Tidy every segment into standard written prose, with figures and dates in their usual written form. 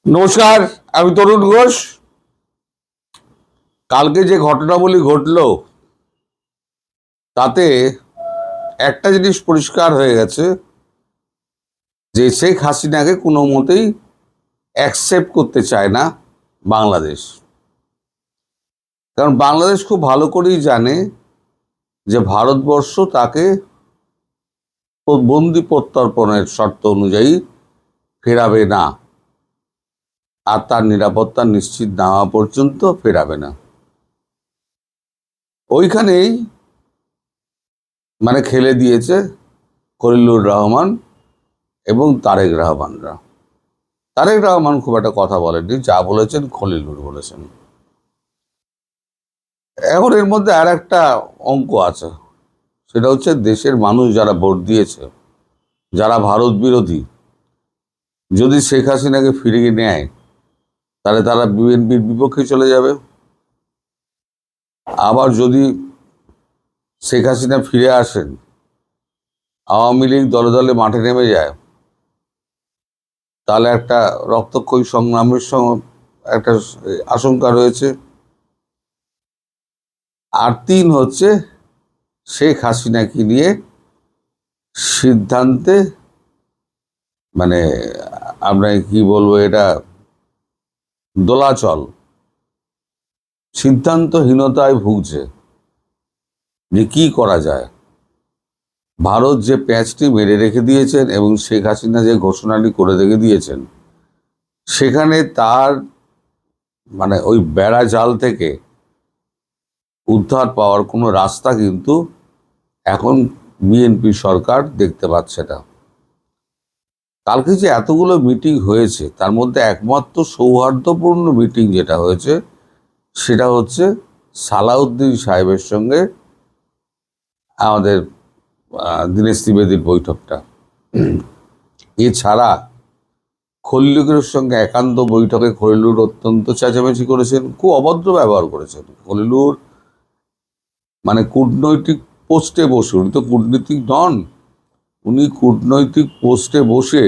নমস্কার, আমি তরুণ ঘোষ। কালকে যে ঘটনাবলী ঘটলো তাতে একটা জিনিস পরিষ্কার হয়ে গেছে যে শেখ হাসিনাকে কোনো মতেই অ্যাকসেপ্ট করতে চায় না বাংলাদেশ। কারণ বাংলাদেশ খুব ভালো করেই জানে যে ভারতবর্ষ তাকে বন্দি প্রত্যর্পণের শর্ত অনুযায়ী ফেরাবে না, আর তার নিরাপত্তা নিশ্চিত না হওয়া পর্যন্ত ফেরাবে না। ওইখানেই খেলে দিয়েছে খলিলুর রহমান এবং তারেক রহমানরা। তারেক রহমান খুব একটা কথা বলেননি, যা বলেছেন খলিলুর বলেছেন। এখন এর মধ্যে আর একটা অঙ্ক আছে, সেটা হচ্ছে দেশের মানুষ যারা ভোট দিয়েছে, যারা ভারত বিরোধী, যদি শেখ হাসিনাকে ফিরিয়ে নেয় তাহলে তারা বিএনপির বিপক্ষে চলে যাবে। আবার যদি শেখ হাসিনা ফিরে আসেন, আওয়ামী লীগ দলে দলে মাঠে নেমে যায়, তাহলে একটা রক্তক্ষয়ী সংগ্রামের সঙ্গে একটা আশঙ্কা রয়েছে। আর তিন হচ্ছে শেখ হাসিনাকে নিয়ে সিদ্ধান্তে আমরা কি বলবো, এটা দোলাচল, সিদ্ধান্তহীনতায় ভুগছে যে কি করা যায়। ভারত যে প্যাঁচটি মেরে রেখে দিয়েছেন এবং শেখ হাসিনা যে ঘোষণাটি করে রেখে দিয়েছেন, সেখানে তার ওই বেড়া জাল থেকে উদ্ধার পাওয়ার কোনো রাস্তা কিন্তু এখন বিএনপি সরকার দেখতে পাচ্ছে না। কালকে যে এতগুলো মিটিং হয়েছে, তার মধ্যে একমাত্র সৌহার্দ্যপূর্ণ মিটিং যেটা হয়েছে সেটা হচ্ছে সালাউদ্দিন সাহেবের সঙ্গে আমাদের দীনেশ ত্রিবেদীর বৈঠকটা। এছাড়া খলিলুরের সঙ্গে একান্ত বৈঠকে খলিলুর অত্যন্ত চেঁচামেচি করেছেন, খুব অভদ্র ব্যবহার করেছেন। খলিলুর কূটনৈতিক পোস্টে বসে, উনি তো কূটনীতিক নন, উনি কূটনৈতিক পোস্টে বসে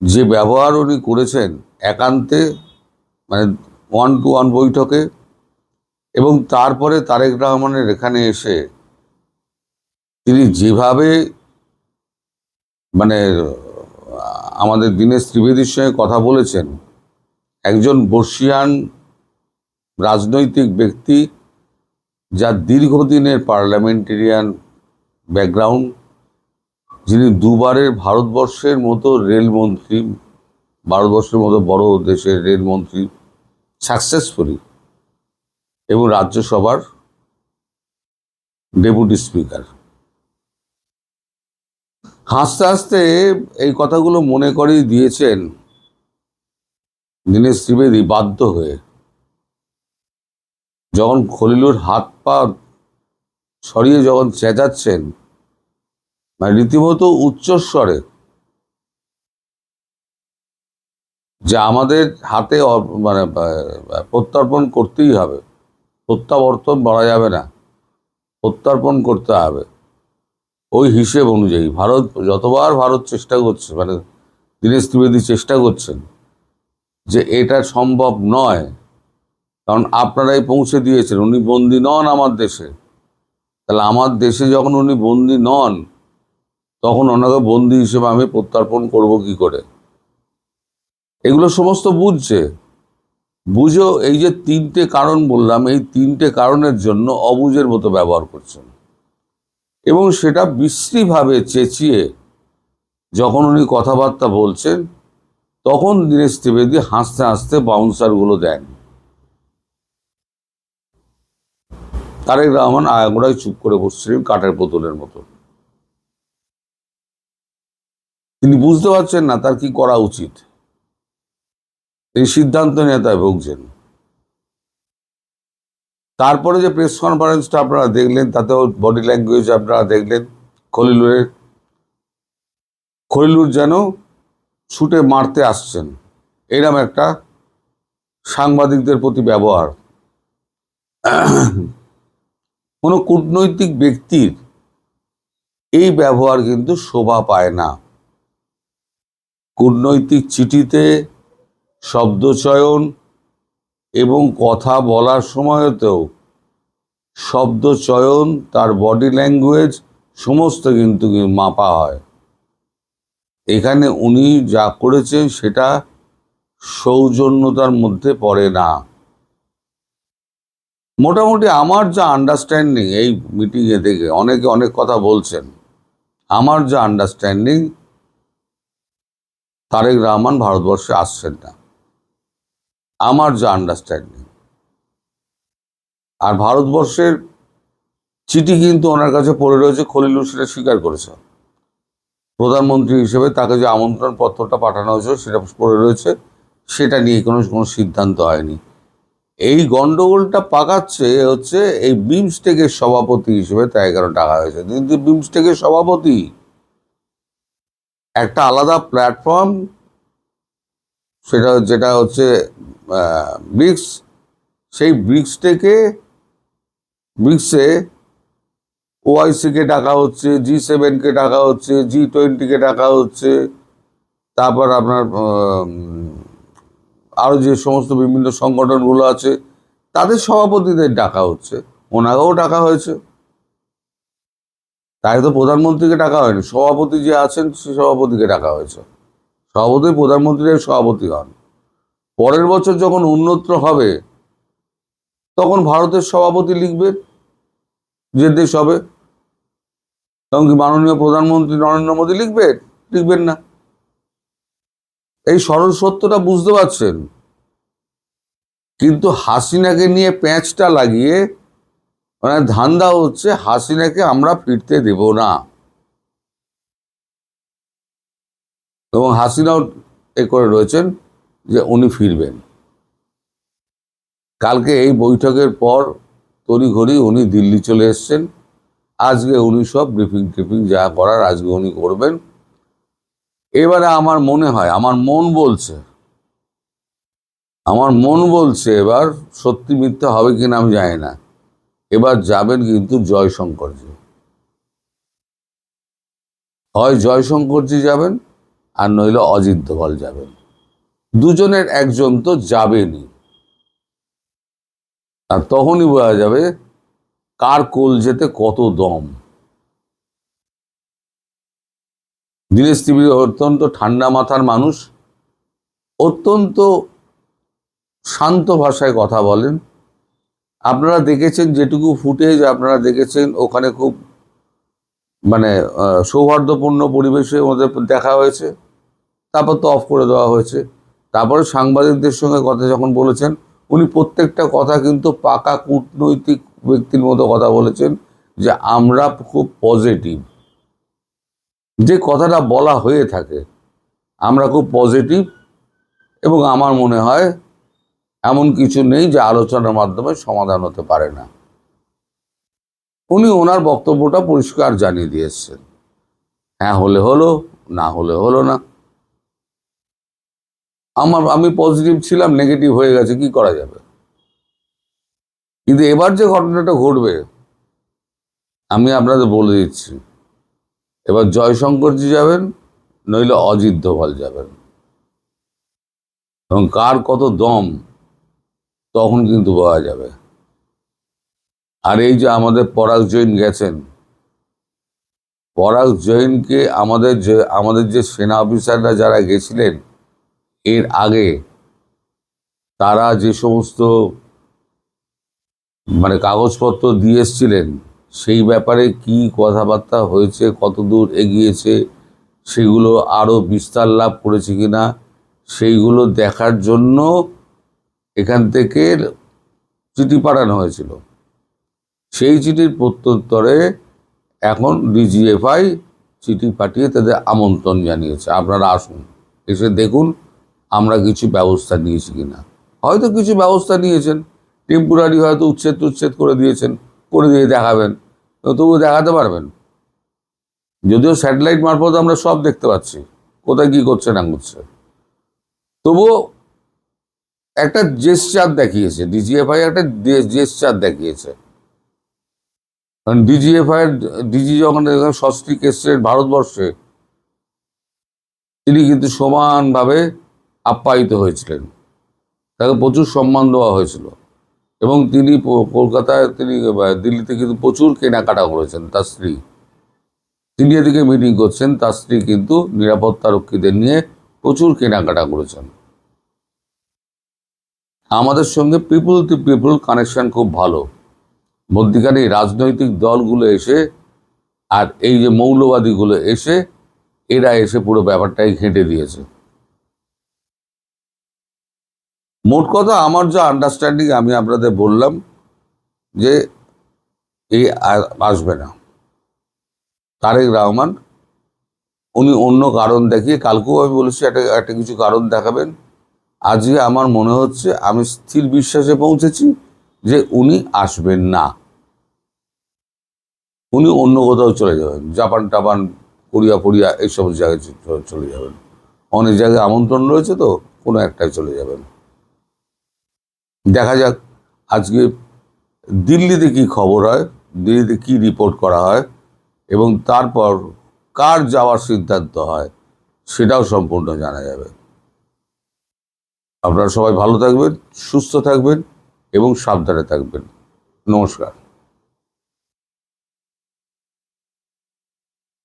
যে ব্যবহার উনি করেছেন একান্তে, 1-to-1 বৈঠকে, এবং তারপরে তারেক রহমানের এখানে এসে তিনি যেভাবে আমাদের দীনেশ ত্রিবেদীর সঙ্গে কথা বলেছেন, একজন বর্ষিয়ান রাজনৈতিক ব্যক্তি, যার দীর্ঘদিনের পার্লামেন্টেরিয়ান ব্যাকগ্রাউন্ড, যিনি দুবারের ভারতবর্ষের মতো রেলমন্ত্রী, ভারতবর্ষের মতো বড় দেশের রেলমন্ত্রী সাকসেসফুলি, এবং রাজ্যসভার ডেপুটি স্পিকার। হাসতে হাসতে এই কথাগুলো মনে করেই দিয়েছেন দীনেশ ত্রিবেদী বাধ্য হয়ে, যখন খলিলুর হাত পা সরিয়ে যখন চেঁচাচ্ছেন রীতিমতো উচ্চস্বরে যে আমাদের হাতে প্রত্যর্পণ করতেই হবে, প্রত্যাবর্তন বলা যাবে না, প্রত্যর্পণ করতে হবে, ওই হিসেব অনুযায়ী যতবার ভারত চেষ্টা করছে, দীনেশ ত্রিবেদী চেষ্টা করছেন যে এটা সম্ভব নয়, কারণ আপনারাই পৌঁছে দিয়েছেন, উনি বন্দী নন আমার দেশে, তাহলে আমার দেশে যখন উনি বন্দী নন, তখন ওনাকে বন্দী হিসেবে আমি প্রত্যর্পণ করব কি করে। এগুলো সমস্ত বুঝো এই যে তিনটে কারণ বললাম, এই তিনটে কারণের জন্য অবুঝের মতো ব্যবহার করছেন, এবং সেটা বিশ্রীভাবে চেঁচিয়ে যখন উনি কথাবার্তা বলছেন, তখন দীনেশ ত্রিবেদী হাসতে হাসতে বাউন্সারগুলো দেন। তারেক রহমান আগাগোড়ায় চুপ করে বসছিলেন কাঠের বোতলের মতো। তিনি বুঝতে পারছেন না তার কি করা উচিত, তিনি সিদ্ধান্ত নেতায় ভুগছেন। তারপরে যে প্রেস কনফারেন্সটা আপনারা দেখলেন, তাতেও বডি ল্যাঙ্গুয়েজ আপনারা দেখলেন খলিলুর যেন ছুটে মারতে আসছেন, এরকম একটা সাংবাদিকদের প্রতি ব্যবহার। কোনো কূটনৈতিক ব্যক্তির এই ব্যবহার কিন্তু শোভা পায় না। কূটনৈতিক চিঠিতে শব্দচয়ন এবং কথা বলার সময়তেও শব্দচয়ন, তার বডি ল্যাঙ্গুয়েজ সমস্ত কিন্তু মাপা হয়। এখানে উনি যা করেছেন সেটা সৌজন্যতার মধ্যে পড়ে না। মোটামুটি আমার যা আন্ডারস্ট্যান্ডিং, এই মিটিংয়ে থেকে অনেকে অনেক কথা বলছেন, আমার যা আন্ডারস্ট্যান্ডিং, তারেক রহমান ভারতবর্ষে আসছেন না, আমার যা আন্ডারস্ট্যান্ডিং। আর ভারতবর্ষের চিঠি কিন্তু ওনার কাছে পড়ে রয়েছে, খলিলুর সেটা স্বীকার করেছে। প্রধানমন্ত্রী হিসেবে তাকে যে আমন্ত্রণ পত্রটা পাঠানো হয়েছিল সেটা পড়ে রয়েছে, সেটা নিয়ে কোনো সিদ্ধান্ত হয়নি। এই গন্ডগোলটা পাকাচ্ছে হচ্ছে এই বিমস্টেকের সভাপতি হিসেবে তাই কেন ডাকা হয়েছে। কিন্তু বিমস্টেকের সভাপতি একটা আলাদা প্ল্যাটফর্ম, যেটা হচ্ছে ব্রিক্স। সেই ব্রিক্সে ওআইসিকে ডাকা হচ্ছে, G7-কে ডাকা হচ্ছে, G20-কে ডাকা হচ্ছে, তারপর আপনার আরও যে সমস্ত বিভিন্ন সংগঠনগুলো আছে তাদের সভাপতিদের ডাকা হচ্ছে, ওনাকেও ডাকা হয়েছে। তাই তো প্রধানমন্ত্রীকে ডাকা হয়নি, সভাপতি যে আছেন সে সভাপতিকে ডাকা হয়েছে। সভাপতি প্রধানমন্ত্রীর সভাপতি হন। পরের বছর যখন উন্নত হবে তখন ভারতের সভাপতি লিখবেন যে দেশ হবে। তখন কি মাননীয় প্রধানমন্ত্রী নরেন্দ্র মোদী লিখবেন না? এই সরল সত্যটা বুঝতে পারছেন? কিন্তু হাসিনাকে নিয়ে প্যাঁচটা লাগিয়ে মানে ধান্দা হচ্ছে হাসিনাকে আমরা ফিরতে দেব না, এবং হাসিনাও এ করে রয়েছেন যে উনি ফিরবেন। কালকে এই বৈঠকের পর তড়িঘড়ি উনি দিল্লি চলে এসছেন। আজকে উনি সব ব্রিফিং যা করার আজকে উনি করবেন। এবারে আমার মনে হয়, আমার মন বলছে এবার সত্যি মিথ্যা হবে কিনা আমি জানি না, এবার যাবেন কিন্তু জয়শঙ্করজি। হয় জয়শঙ্করজি যাবেন আর নইলে অজিত দোভাল যাবেন, দুজনের একজন তো যাবেনই। আর তখনই বোঝা যাবে কার কলজেতে কত দম। দীনেশ ত্রিবেদী অত্যন্ত ঠান্ডা মাথার মানুষ, অত্যন্ত শান্ত ভাষায় কথা বলেন। আপনারা দেখেছেন, যেটুকু ফুটেজ আপনারা দেখেছেন, ওখানে খুব মানে সৌহার্দ্যপূর্ণ পরিবেশের মধ্যে দেখা হয়েছে। তারপর তো অফ করে দেওয়া হয়েছে। তারপরে সাংবাদিকদের সঙ্গে কথা যখন বলেছেন, উনি প্রত্যেকটা কথা কিন্তু পাকা কূটনৈতিক ব্যক্তির মতো কথা বলেছেন, যে আমরা খুব পজিটিভ। যে কথাটা বলা হয়ে থাকে, আমরা খুব পজিটিভ, এবং আমার মনে হয় এমন কিছু নেই যে আলোচনার মাধ্যমে সমাধান হতে পারে না। উনি ওনার বক্তব্যটা পরিষ্কার জানিয়ে দিয়েছেন, হ্যাঁ হলে হলো, না হলে হলো না। আমি পজিটিভ ছিলাম, নেগেটিভ হয়ে গেছে, কি করা যাবে? কিন্তু এবার যে ঘটনাটা ঘটবে আমি আপনাদের বলে দিচ্ছি, এবার জয়শঙ্করজি যাবেন, নইলে অজিত দোভাল যাবেন, এবং কার কত দম তখন কিন্তু বোঝা যাবে। আর এই যে আমাদের পরাগ জৈন গেছেন, পরাগ জৈনকে আমাদের যে সেনা অফিসাররা যারা গেছিলেন এর আগে, তারা যে সমস্ত মানে কাগজপত্র দিয়ে এসছিলেন, সেই ব্যাপারে কি কথাবার্তা হয়েছে, কতদূর এগিয়েছে, সেগুলো আরও বিস্তার লাভ করেছে কিনা, সেইগুলো দেখার জন্য এখান থেকে চিঠি পাঠানো হয়েছিল। সেই চিঠির প্রত্যুত্তরে এখন ডিজিএফআই চিঠি পাঠিয়ে তাদের আমন্ত্রণ জানিয়েছে, আপনারা আসুন, এসে দেখুন আমরা কিছু ব্যবস্থা নিয়েছি কিনা। হয়তো কিছু ব্যবস্থা নিয়েছেন, টেম্পোরারি হয়তো উচ্ছেদ করে দিয়েছেন, করে দিয়ে দেখাবেন, তবুও দেখাতে পারবেন। যদিও স্যাটেলাইট মারফত আমরা সব দেখতে পাচ্ছি কোথায় কি করছে না করছে, তবুও একটা জেস্চার দেখিয়েছে ডিজিএফআই, একটা জেস্চার দেখিয়েছে। কারণ ডিজি যখন সস্ত্রীক এসছেন ভারতবর্ষে, তিনি কিন্তু সমানভাবে আপ্যায়িত হয়েছিলেন, তাকে প্রচুর সম্মান দেওয়া হয়েছিল এবং তিনি কলকাতায়, তিনি দিল্লিতে কিন্তু প্রচুর কেনাকাটা করেছেন। তার স্ত্রী, তিনি এদিকে মিটিং করছেন, তার স্ত্রী কিন্তু নিরাপত্তা রক্ষীদের নিয়ে প্রচুর কেনাকাটা করেছেন। আমাদের সঙ্গে পিপুল টু পিপুল কানেকশন খুব ভালো। মধ্যিখানে এই রাজনৈতিক দলগুলো এসে আর এই যে মৌলবাদীগুলো এসে, এরা এসে পুরো ব্যাপারটাই ঘেঁটে দিয়েছে। মোট কথা, আমার যা আন্ডারস্ট্যান্ডিং আমি আপনাদের বললাম যে এই আসবে না তারেক রহমান। উনি অন্য কারণ দেখিয়ে, কালকেও আমি বলেছি একটা একটা কিছু কারণ দেখাবেন। আজকে আমার মনে হচ্ছে, আমি স্থির বিশ্বাসে পৌঁছেছি যে উনি আসবেন না। উনি অন্য কোথাও চলে যাবেন, জাপান টাপান, কোরিয়া ফোরিয়া এইসব জায়গায় চলে যাবেন। অনেক জায়গায় আমন্ত্রণ রয়েছে, তো কোনো একটাই চলে যাবেন। দেখা যাক আজকে দিল্লিতে কি খবর হয়, দিল্লিতে কি রিপোর্ট করা হয়, এবং তারপর কার যাওয়ার সিদ্ধান্ত হয় সেটাও সম্পূর্ণ জানা যাবে। আপনারা সবাই ভালো থাকবেন, সুস্থ থাকবেন এবং সাবধানে থাকবেন। নমস্কার।